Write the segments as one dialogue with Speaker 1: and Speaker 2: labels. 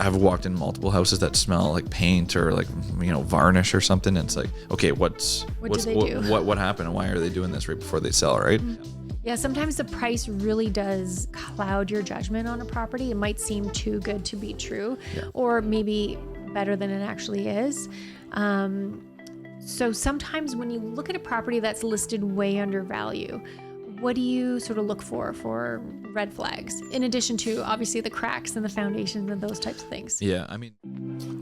Speaker 1: I've walked in multiple houses that smell like paint or like, varnish or something. And it's like, okay, what do they do? What happened and why are they doing this right before they sell, right?
Speaker 2: Yeah, sometimes the price really does cloud your judgment on a property. It might seem too good to be true, or maybe better than it actually is. So sometimes when you look at a property that's listed way under value, what do you sort of look for red flags, in addition to obviously the cracks in the foundations and those types of things?
Speaker 1: Yeah,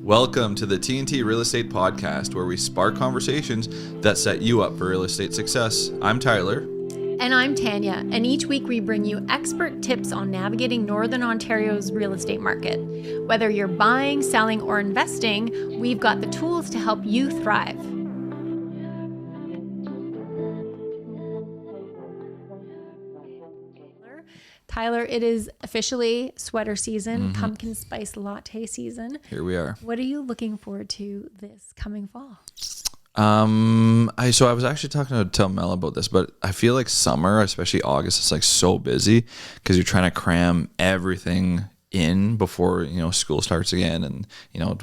Speaker 1: welcome to the TNT Real Estate Podcast, where we spark conversations that set you up for real estate success. I'm Tyler.
Speaker 2: And I'm Tanya, and each week we bring you expert tips on navigating Northern Ontario's real estate market. Whether you're buying, selling, or investing, we've got the tools to help you thrive. Tyler, it is officially sweater season, pumpkin spice latte season.
Speaker 1: Here we are.
Speaker 2: What are you looking forward to this coming fall?
Speaker 1: I was actually talking to Mel about this, but I feel like summer, especially August, is like so busy because you're trying to cram everything in before, school starts again and,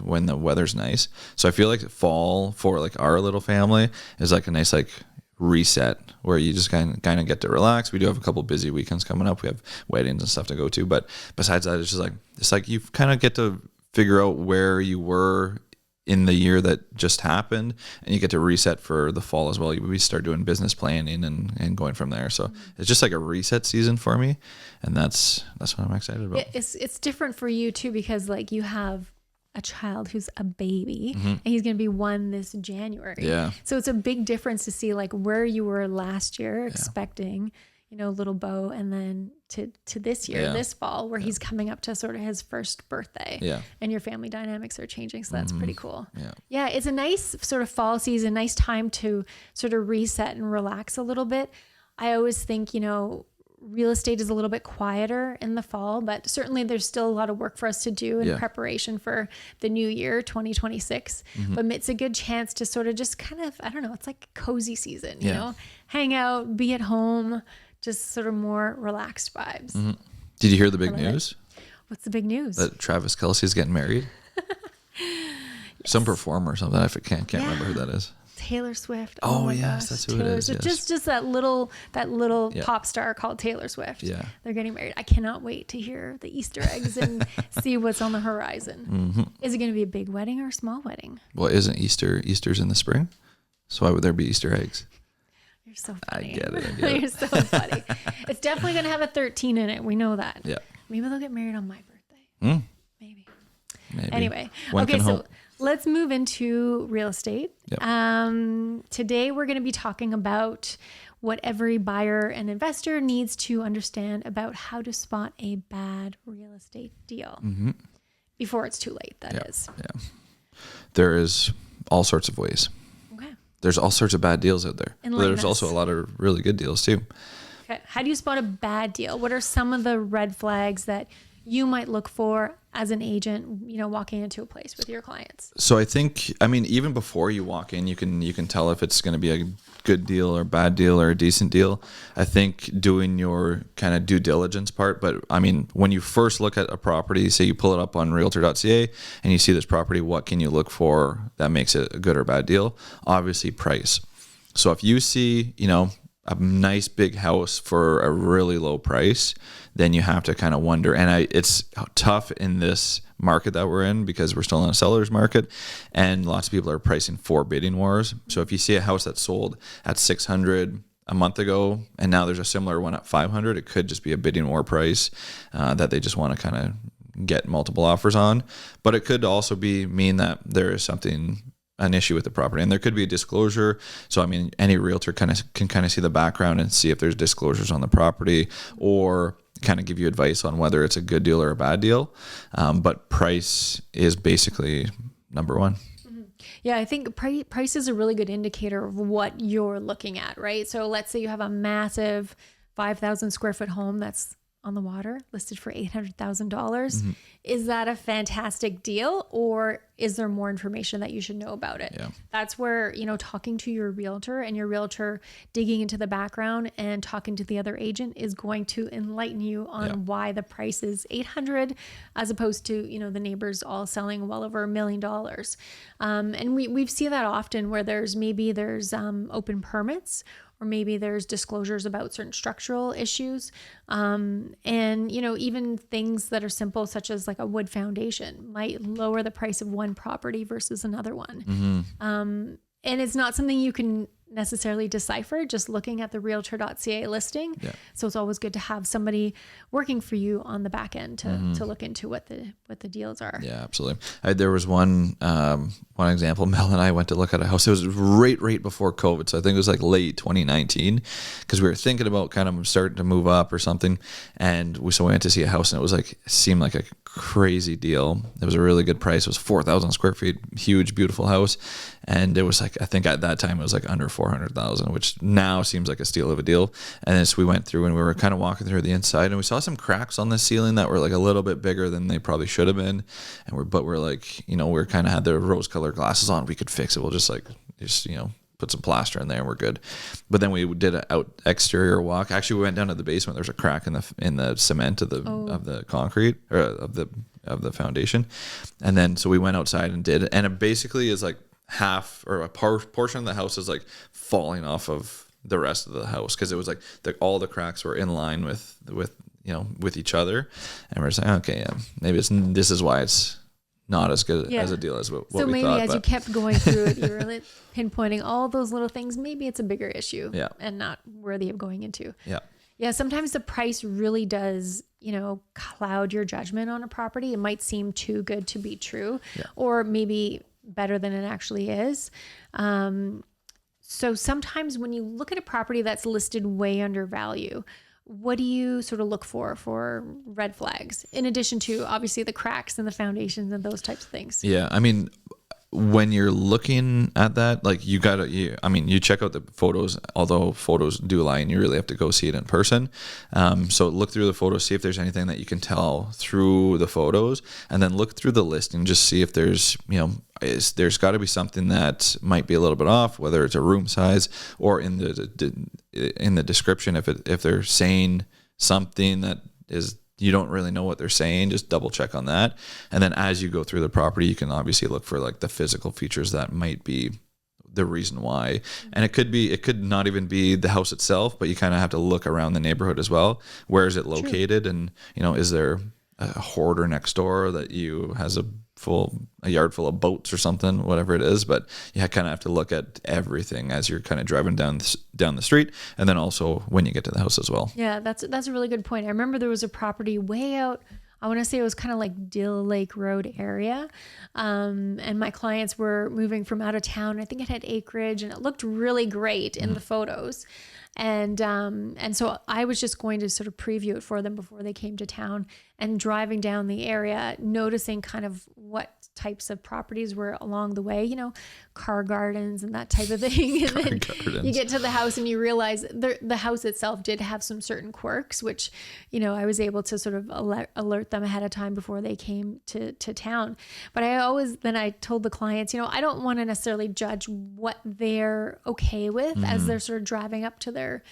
Speaker 1: when the weather's nice. So I feel like fall for like our little family is like a nice, like reset where you just kind of get to relax. We do have a couple busy weekends coming up. We have weddings and stuff to go to, but besides that, it's like you kind of get to figure out where you were in the year that just happened, and you get to reset for the fall as well. We start doing business planning and going from there. So it's just like a reset season for me, and that's what I'm excited about.
Speaker 2: It's different for you too, because like you have a child who's a baby and he's going to be 1 this January.
Speaker 1: Yeah.
Speaker 2: So it's a big difference to see like where you were last year expecting, little Beau, and then to this year, this fall, where he's coming up to sort of his first birthday.
Speaker 1: Yeah.
Speaker 2: And your family dynamics are changing. So that's pretty cool.
Speaker 1: Yeah.
Speaker 2: Yeah. It's a nice sort of fall season, nice time to sort of reset and relax a little bit. I always think, real estate is a little bit quieter in the fall, but certainly there's still a lot of work for us to do in preparation for the new year, 2026. But it's a good chance to sort of just kind of, I don't know, it's like cozy season, hang out, be at home, just sort of more relaxed vibes.
Speaker 1: Did you hear the big news?
Speaker 2: What's the big news?
Speaker 1: That Travis Kelce's getting married. Some performer or something. I can't remember who that is.
Speaker 2: Taylor Swift.
Speaker 1: Oh
Speaker 2: yes,
Speaker 1: gosh. That's who it is. Yes.
Speaker 2: Just that little pop star called Taylor Swift.
Speaker 1: Yeah.
Speaker 2: They're getting married. I cannot wait to hear the Easter eggs and see what's on the horizon. Is it going to be a big wedding or a small wedding?
Speaker 1: Well, isn't Easter's in the spring? So why would there be Easter eggs?
Speaker 2: You're so funny.
Speaker 1: I get it.
Speaker 2: You're so funny. It's definitely going to have a 13 in it. We know that.
Speaker 1: Yeah.
Speaker 2: Maybe they'll get married on my birthday. Maybe. Anyway.
Speaker 1: Okay,
Speaker 2: so let's move into real estate.
Speaker 1: Yep.
Speaker 2: Today we're going to be talking about what every buyer and investor needs to understand about how to spot a bad real estate deal before it's too late, that is.
Speaker 1: Yeah. There is all sorts of ways.
Speaker 2: Okay.
Speaker 1: There's all sorts of bad deals out there. There's also a lot of really good deals too.
Speaker 2: Okay. How do you spot a bad deal? What are some of the red flags that you might look for as an agent, walking into a place with your clients?
Speaker 1: So I think, even before you walk in, you can tell if it's going to be a good deal or bad deal or a decent deal. I think doing your kind of due diligence part, but when you first look at a property, say you pull it up on realtor.ca and you see this property, what can you look for that makes it a good or bad deal? Obviously price. So if you see, a nice big house for a really low price, then you have to kind of wonder. And it's tough in this market that we're in because we're still in a seller's market and lots of people are pricing for bidding wars. So if you see a house that sold at $600 a month ago and now there's a similar one at $500, it could just be a bidding war price that they just want to kind of get multiple offers on. But it could also mean that there is an issue with the property, and there could be a disclosure. So any realtor can see the background and see if there's disclosures on the property, or kind of give you advice on whether it's a good deal or a bad deal. But price is basically number one.
Speaker 2: Yeah, I think price is a really good indicator of what you're looking at, right? So let's say you have a massive 5,000 square foot home that's on the water listed for $800,000. Is that a fantastic deal, or is there more information that you should know about it?
Speaker 1: Yeah.
Speaker 2: That's where, talking to your realtor and your realtor digging into the background and talking to the other agent is going to enlighten you on why the price is 800 as opposed to, the neighbors all selling well over $1 million. And we've seen that often where there's open permits, or maybe there's disclosures about certain structural issues. And, even things that are simple, such as like a wood foundation, might lower the price of one property versus another one. And it's not something you can necessarily decipher just looking at the realtor.ca listing. Yeah. So it's always good to have somebody working for you on the back end to look into what the deals are.
Speaker 1: Yeah, absolutely. There was one example. Mel and I went to look at a house. It was right before COVID. So I think it was like late 2019, because we were thinking about kind of starting to move up or something. And we went to see a house, and it seemed like a crazy deal. It was a really good price. It was 4,000 square feet, huge, beautiful house. And it was like, I think at that time it was like under 400,000, which now seems like a steal of a deal. And then we went through and we were kind of walking through the inside, and we saw some cracks on the ceiling that were like a little bit bigger than they probably should have been. And we're like, we're kind of had the rose colored glasses on. We could fix it. We'll just put some plaster in there and we're good. But then we did an exterior walk. Actually, we went down to the basement. There's a crack in the cement of the concrete, or of the foundation. And then so we went outside and did it. And it basically is like half or a portion of the house is like falling off of the rest of the house, because it was like all the cracks were in line with each other. And we're saying, okay, maybe this is why it's not as good as a deal as what we thought. So maybe
Speaker 2: as you kept going through it, you were really pinpointing all those little things. Maybe it's a bigger issue and not worthy of going into. Yeah. Yeah. Sometimes the price really does, cloud your judgment on a property. It might seem too good to be true, or maybe better than it actually is. So sometimes when you look at a property that's listed way under value, what do you sort of look for red flags, in addition to obviously the cracks in the foundations and those types of things? Yeah. I mean,
Speaker 1: when you're looking at that, like you check out the photos, although photos do lie and you really have to go see it in person. So look through the photos, see if there's anything that you can tell through the photos, and then look through the listing, just see if there's, there's got to be something that might be a little bit off, whether it's a room size or in the description. If they're saying something that is, you don't really know what they're saying, just double check on that. And then as you go through the property, you can obviously look for like the physical features that might be the reason why. And it could not even be the house itself, but you kind of have to look around the neighborhood as well. Where is it located? True. And, is there a hoarder next door that has a yard full of boats or something, whatever it is. But you kind of have to look at everything as you're kind of driving down the street, and then also when you get to the house as well.
Speaker 2: Yeah, that's a really good point. I remember there was a property way out, I want to say it was kind of like Dill Lake Road area. And my clients were moving from out of town. I think it had acreage and it looked really great in the photos. And so I was just going to sort of preview it for them before they came to town, and driving down the area, noticing kind of what types of properties were along the way, car gardens and that type of thing. And then you get to the house and you realize the house itself did have some certain quirks, which, I was able to sort of alert them ahead of time before they came to town. But I told the clients, I don't want to necessarily judge what they're okay with as they're sort of driving up to their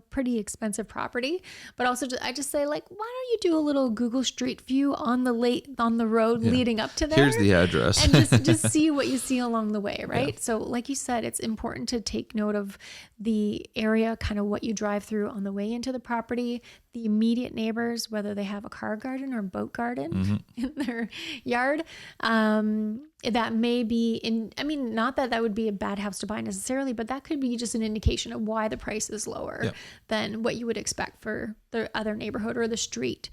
Speaker 2: pretty expensive property, but also I just say, like, why don't you do a little Google Street View on the road leading up to there?
Speaker 1: Here's the address.
Speaker 2: And just see what you see along the way, right? Yeah. So like you said, it's important to take note of the area, kind of what you drive through on the way into the property, the immediate neighbors, whether they have a car garden or boat garden in their yard. That may be not that would be a bad house to buy necessarily, but that could be just an indication of why the price is lower than what you would expect for the other neighborhood or the street,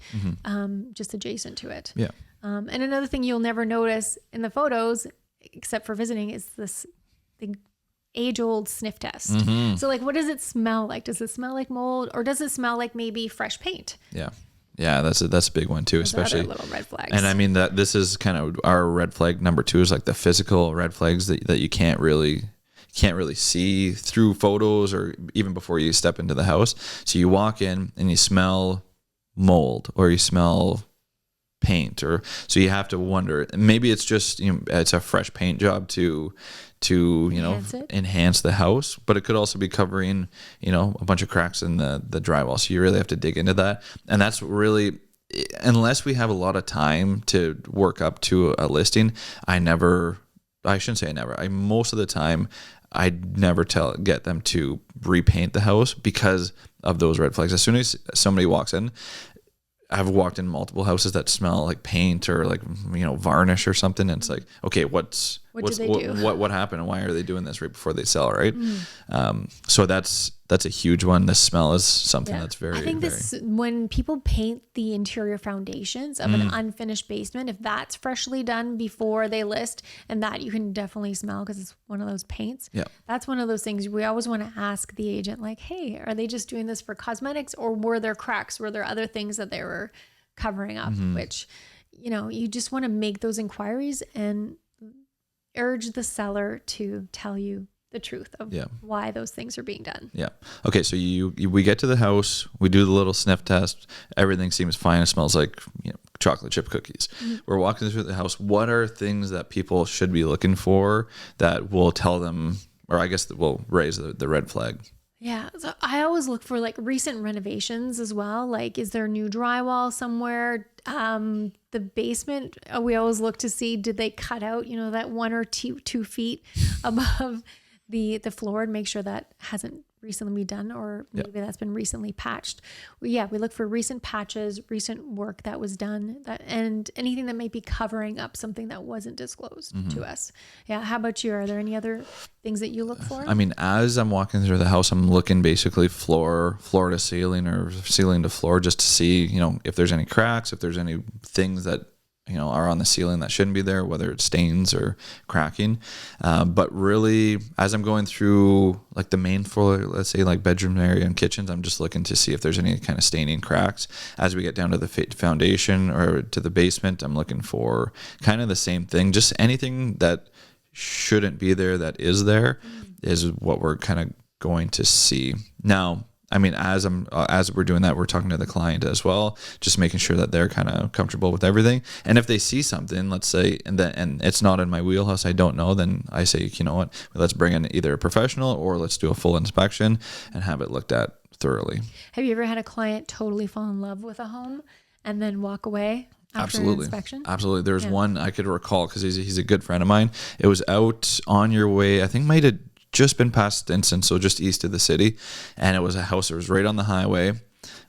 Speaker 2: just adjacent to it. Yeah. And another thing you'll never notice in the photos, except for visiting, is the age-old sniff test. So like, what does it smell like? Does it smell like mold, or does it smell like maybe fresh paint? Yeah. Yeah, that's a big one too, especially little red flags.
Speaker 1: And that this is kind of our red flag number 2 is like the physical red flags that you can't really see through photos or even before you step into the house. So you walk in and you smell mold or you smell paint, or so you have to wonder, maybe it's just, it's a fresh paint job to enhance the house, but it could also be covering, a bunch of cracks in the drywall. So you really have to dig into that. And that's really, unless we have a lot of time to work up to a listing, most of the time I never get them to repaint the house because of those red flags. As soon as somebody walks in, I've walked in multiple houses that smell like paint or like, varnish or something. And it's like, okay, what happened and why are they doing this right before they sell? Right. So that's a huge one. The smell is something that's very,
Speaker 2: I think when people paint the interior foundations of an unfinished basement, if that's freshly done before they list, and that you can definitely smell because it's one of those paints. Yeah. That's one of those things we always want to ask the agent, like, hey, are they just doing this for cosmetics, or were there cracks? Were there other things that they were covering up? Which, you just want to make those inquiries and urge the seller to tell you the truth of why those things are being done. Yeah.
Speaker 1: Okay. So we get to the house, we do the little sniff test. Everything seems fine. It smells like, chocolate chip cookies. We're walking through the house. What are things that people should be looking for that will tell them, or I guess that will raise the red flag?
Speaker 2: Yeah. So I always look for like recent renovations as well. Like, is there new drywall somewhere? The basement, we always look to see, did they cut out, that 1 or 2 feet above the floor, and make sure that hasn't recently been done, or maybe that's been recently patched. We look for recent patches, recent work that was done, and anything that might be covering up something that wasn't disclosed to us. Yeah. How about you? Are there any other things that you look for?
Speaker 1: I mean, as I'm walking through the house, I'm looking basically floor to ceiling or ceiling to floor, just to see, if there's any cracks, if there's any things that are on the ceiling that shouldn't be there, whether it's stains or cracking. But really, as I'm going through like the main floor, let's say like bedroom area and kitchens, I'm just looking to see if there's any kind of staining cracks. As we get down to the foundation or to the basement, I'm looking for kind of the same thing. Just anything that shouldn't be there that is there is what we're kind of going to see. Now, I mean, as we're doing that, we're talking to the client as well, just making sure that they're kind of comfortable with everything. And if they see something, let's say, and it's not in my wheelhouse, I don't know, then I say, you know what, let's bring in either a professional or let's do a full inspection and have it looked at thoroughly.
Speaker 2: Have you ever had a client totally fall in love with a home and then walk away after an inspection?
Speaker 1: Absolutely. There's one I could recall because he's a good friend of mine. It was out on your way, I think might have just been past Stinson, so just east of the city, and it was a house that was right on the highway,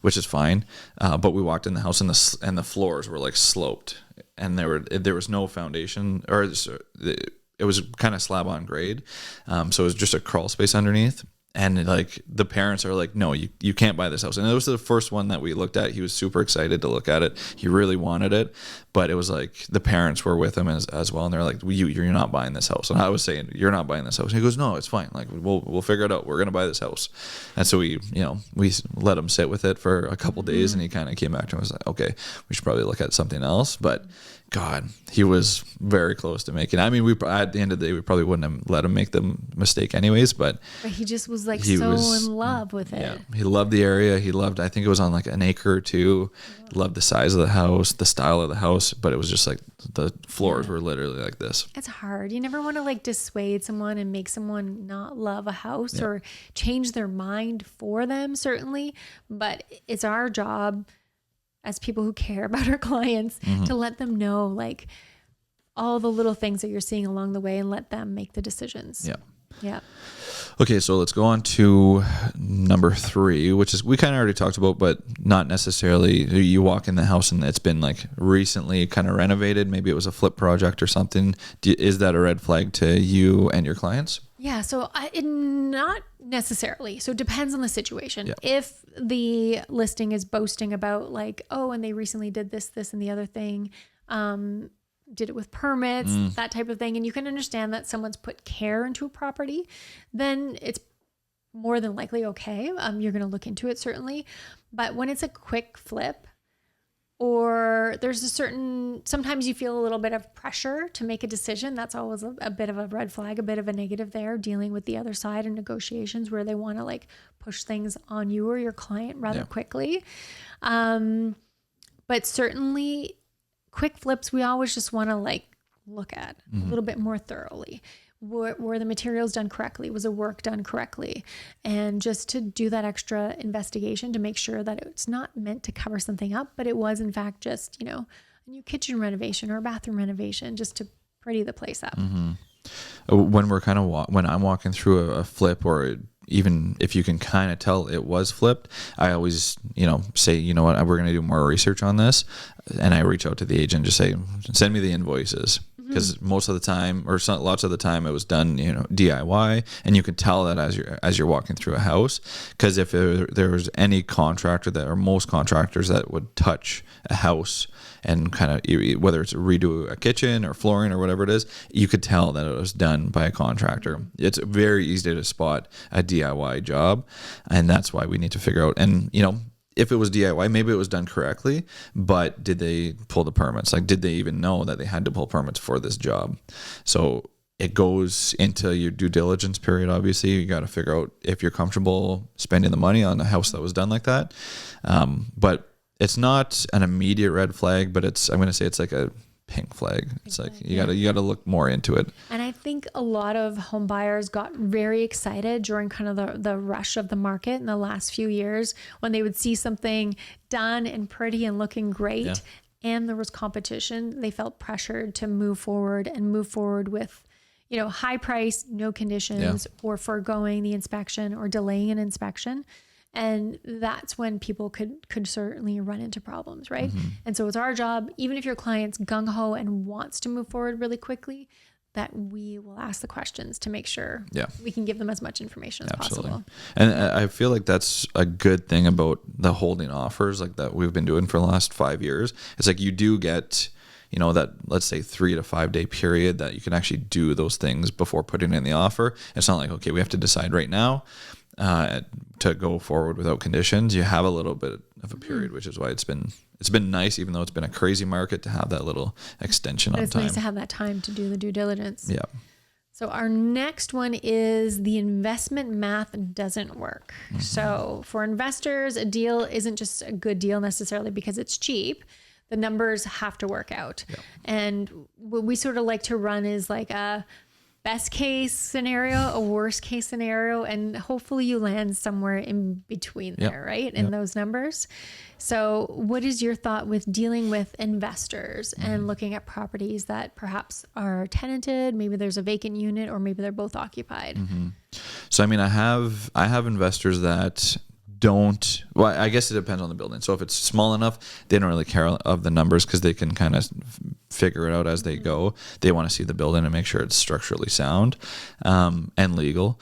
Speaker 1: which is fine. But we walked in the house, and the floors were like sloped, and there was no foundation, or it was kind of slab on grade, so it was just a crawl space underneath. And like the parents are like, no, you can't buy this house. And it was the first one that we looked at. He was super excited to look at it. He really wanted it, but it was like the parents were with him as well. And they're like, you're not buying this house. And I was saying, you're not buying this house. And he goes, no, it's fine. Like we'll figure it out. We're going to buy this house. And so we let him sit with it for a couple days, and he kind of came back to us like, okay, we should probably look at something else. But God, he was very close to making it. I mean, at the end of the day, we probably wouldn't have let him make the mistake anyways, but
Speaker 2: he just was like in love with it. Yeah,
Speaker 1: he loved the area. He loved, I think it was on like an acre or two. He loved the size of the house, the style of the house, but it was just like the floors were literally like this.
Speaker 2: It's hard. You never want to like dissuade someone and make someone not love a house or change their mind for them, certainly, but it's our job as people who care about our clients to let them know like all the little things that you're seeing along the way and let them make the decisions. Yeah.
Speaker 1: Okay, so let's go on to number 3, which is we kind of already talked about, but not necessarily. You walk in the house and it's been like recently kind of renovated. Maybe it was a flip project or something. Is that a red flag to you and your clients?
Speaker 2: Yeah, so not necessarily. So it depends on the situation. Yeah. If the listing is boasting about like, oh, and they recently did this, and the other thing, did it with permits, that type of thing, and you can understand that someone's put care into a property, then it's more than likely okay. You're going to look into it certainly. But when it's a quick flip, or sometimes you feel a little bit of pressure to make a decision. That's always a bit of a red flag, a bit of a negative there, dealing with the other side in negotiations where they want to like push things on you or your client rather quickly. But certainly quick flips, we always just want to like look at a little bit more thoroughly. Were the materials done correctly? Was the work done correctly? And just to do that extra investigation to make sure that it's not meant to cover something up, but it was in fact just, you know, a new kitchen renovation or a bathroom renovation just to pretty the place up.
Speaker 1: When we're kind of when I'm walking through a flip, or even if you can kind of tell it was flipped, I always, you know, say, you know what, we're going to do more research on this. And I reach out to the agent, just say, send me the invoices. Because most of the time, or lots of the time, it was done, you know, DIY, and you could tell that as you're walking through a house. Because if there was any contractor or most contractors that would touch a house and kind of, whether it's redo a kitchen or flooring or whatever it is, you could tell that it was done by a contractor. It's very easy to spot a DIY job, and that's why we need to figure out. And you know, if it was DIY, maybe it was done correctly, but did they pull the permits? Like, did they even know that they had to pull permits for this job? So it goes into your due diligence period. Obviously, you got to figure out if you're comfortable spending the money on a house that was done like that. But it's not an immediate red flag, but I'm going to say it's like a pink flag. It's like you gotta look more into it.
Speaker 2: And I think a lot of home buyers got very excited during kind of the rush of the market in the last few years when they would see something done and pretty and looking great, and there was competition. They felt pressured to move forward with, you know, high price, no conditions, or foregoing the inspection or delaying an inspection. And that's when people could certainly run into problems, right? And so it's our job, even if your client's gung-ho and wants to move forward really quickly, that we will ask the questions to make sure we can give them as much information as possible.
Speaker 1: And I feel like that's a good thing about the holding offers like that we've been doing for the last 5 years. It's like you do get, you know, that, let's say 3 to 5 day period that you can actually do those things before putting in the offer. It's not like, okay, we have to decide right now to go forward without conditions. You have a little bit of a period, which is why it's been nice, even though it's been a crazy market, to have that little extension on time.
Speaker 2: It's nice to have that time to do the due diligence.
Speaker 1: Yeah.
Speaker 2: So our next one is the investment math doesn't work. So for investors, a deal isn't just a good deal necessarily because it's cheap. The numbers have to work out. And what we sort of like to run is like a best case scenario, a worst case scenario, and hopefully you land somewhere in between there, right? In those numbers. So what is your thought with dealing with investors and looking at properties that perhaps are tenanted, maybe there's a vacant unit, or maybe they're both occupied?
Speaker 1: So, I mean, I have investors that don't, well, I guess it depends on the building. So if it's small enough, they don't really care of the numbers because they can kind of figure it out as they go. They want to see the building and make sure it's structurally sound and legal.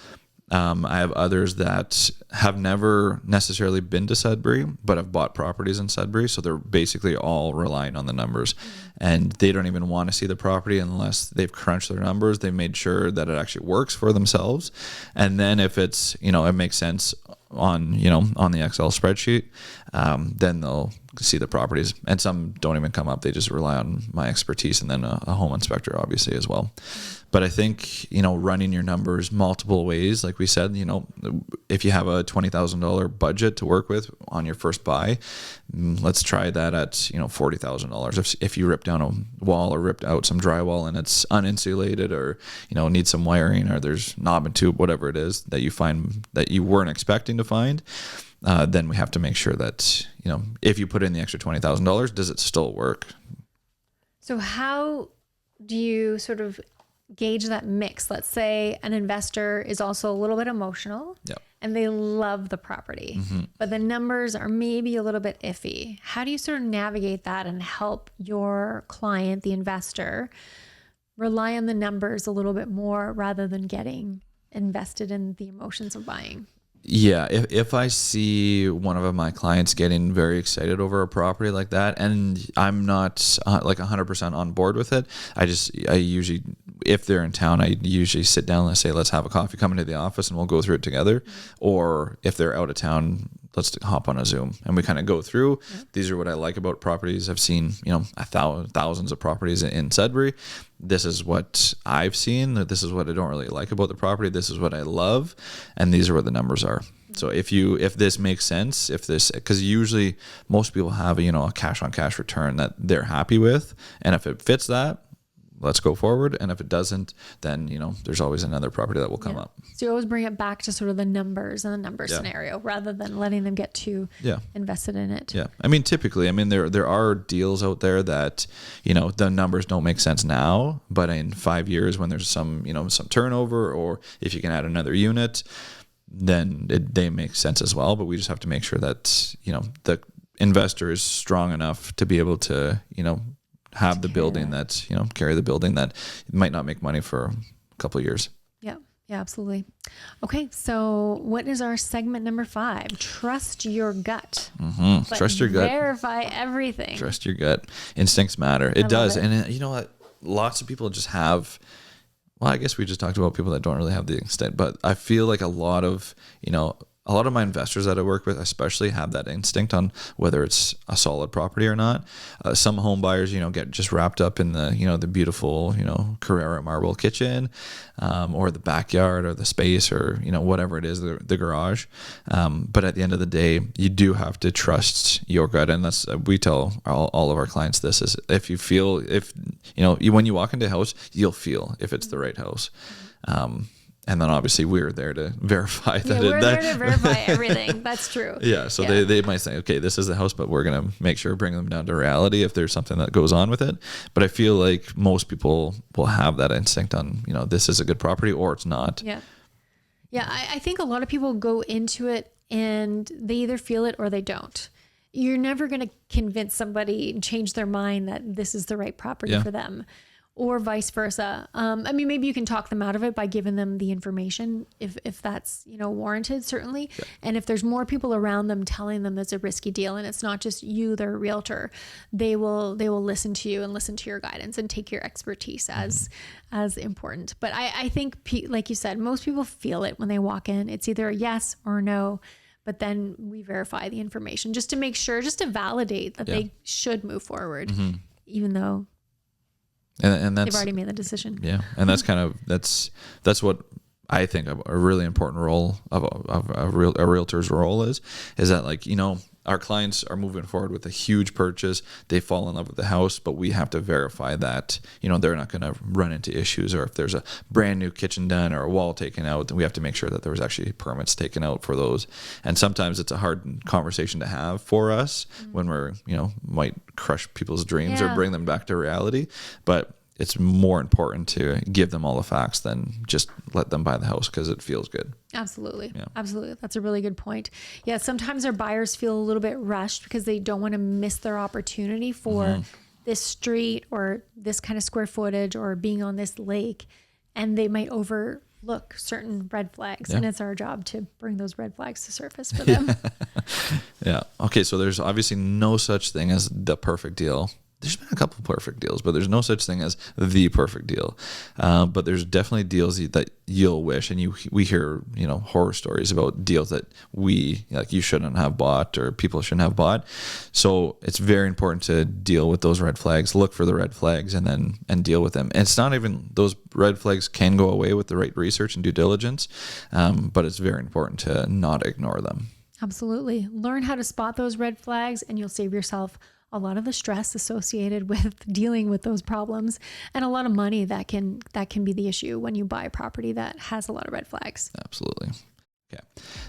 Speaker 1: I have others that have never necessarily been to Sudbury, but have bought properties in Sudbury. So they're basically all relying on the numbers, and they don't even want to see the property unless they've crunched their numbers. They've made sure that it actually works for themselves. And then if it's, you know, it makes sense on, you know, on the Excel spreadsheet, then they'll see the properties. And some don't even come up. They just rely on my expertise, and then a home inspector obviously as well. But I think, you know, running your numbers multiple ways, like we said, you know, if you have a $20,000 budget to work with on your first buy, let's try that at, you know, $40,000. If you rip down a wall or ripped out some drywall and it's uninsulated, or, you know, needs some wiring, or there's knob and tube, whatever it is that you find that you weren't expecting to find, then we have to make sure that, you know, if you put in the extra $20,000, does it still work?
Speaker 2: So how do you sort of gauge that mix? Let's say an investor is also a little bit emotional and they love the property, but the numbers are maybe a little bit iffy. How do you sort of navigate that and help your client, the investor, rely on the numbers a little bit more rather than getting invested in the emotions of buying?
Speaker 1: Yeah, if I see one of my clients getting very excited over a property like that, and I'm not like 100% on board with it, I usually, if they're in town, I usually sit down and say, let's have a coffee, come into the office and we'll go through it together. Or if they're out of town, let's hop on a Zoom, and we kind of go through. These are what I like about properties. I've seen, thousands of properties in Sudbury. This is what I've seen. This is what I don't really like about the property. This is what I love, and these are what the numbers are. So if this makes sense, because usually most people have a cash on cash return that they're happy with, and if it fits that, let's go forward. And if it doesn't, then, there's always another property that will come up.
Speaker 2: So you always bring it back to sort of the numbers and the number scenario rather than letting them get too invested in it. Yeah.
Speaker 1: I mean, typically, there are deals out there that, the numbers don't make sense now, but in 5 years when there's some turnover, or if you can add another unit, then they make sense as well. But we just have to make sure that, the investor is strong enough to be able to, have the building that, carry the building that might not make money for a couple of years.
Speaker 2: Yeah, absolutely. Okay. So what is our segment number 5? Trust your gut.
Speaker 1: Mm-hmm. Trust your gut.
Speaker 2: Verify everything.
Speaker 1: Trust your gut. Instincts matter. It does. And you know what? Lots of people just have, I guess we just talked about people that don't really have the instinct, but I feel like a lot of my investors that I work with especially have that instinct on whether it's a solid property or not. Some home buyers, get just wrapped up in the, the beautiful, Carrera marble kitchen, or the backyard or the space or, whatever it is, the garage. But at the end of the day, you do have to trust your gut. And that's, we tell all of our clients this is when you walk into a house, you'll feel if it's the right house. And then obviously we're there to verify that.
Speaker 2: We're there to verify everything. That's true.
Speaker 1: Yeah. So they might say, okay, this is the house, but we're going to make sure bring them down to reality if there's something that goes on with it. But I feel like most people will have that instinct on, this is a good property or it's not.
Speaker 2: Yeah. Yeah. I think a lot of people go into it and they either feel it or they don't. You're never going to convince somebody and change their mind that this is the right property for them. Or vice versa. Maybe you can talk them out of it by giving them the information if that's, warranted, certainly. Yeah. And if there's more people around them telling them it's a risky deal and it's not just you, their realtor, they will listen to you and listen to your guidance and take your expertise as important. But I think, like you said, most people feel it when they walk in. It's either a yes or a no. But then we verify the information just to make sure, just to validate that they should move forward, even though and that's, they've already made the decision. Yeah.
Speaker 1: And that's that's what I think a really important role of a realtor's role is that our clients are moving forward with a huge purchase. They fall in love with the house, but we have to verify that, they're not going to run into issues, or if there's a brand new kitchen done or a wall taken out, then we have to make sure that there was actually permits taken out for those. And sometimes it's a hard conversation to have for us when we're, might crush people's dreams or bring them back to reality. But it's more important to give them all the facts than just let them buy the house because it feels good.
Speaker 2: Absolutely. Yeah. Absolutely. That's a really good point. Yeah. Sometimes our buyers feel a little bit rushed because they don't want to miss their opportunity for this street or this kind of square footage or being on this lake, and they might overlook certain red flags. And it's our job to bring those red flags to surface for them.
Speaker 1: Yeah. Okay. So there's obviously no such thing as the perfect deal. There's been a couple of perfect deals, but there's no such thing as the perfect deal. But there's definitely deals that you'll wish, and we hear, horror stories about deals that you shouldn't have bought or people shouldn't have bought. So it's very important to deal with those red flags, look for the red flags and deal with them. And it's not even, those red flags can go away with the right research and due diligence. But it's very important to not ignore them. Absolutely.
Speaker 2: Learn how to spot those red flags and you'll save yourself a lot of the stress associated with dealing with those problems and a lot of money that can be the issue when you buy a property that has a lot of red flags.
Speaker 1: Absolutely. Okay.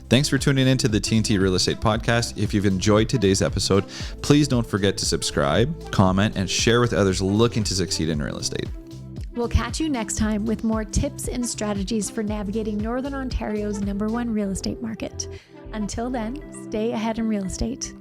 Speaker 1: Thanks for tuning in to the TNT Real Estate Podcast. If you've enjoyed today's episode, please don't forget to subscribe, comment, and share with others looking to succeed in real estate.
Speaker 2: We'll catch you next time with more tips and strategies for navigating Northern Ontario's #1 real estate market. Until then, stay ahead in real estate.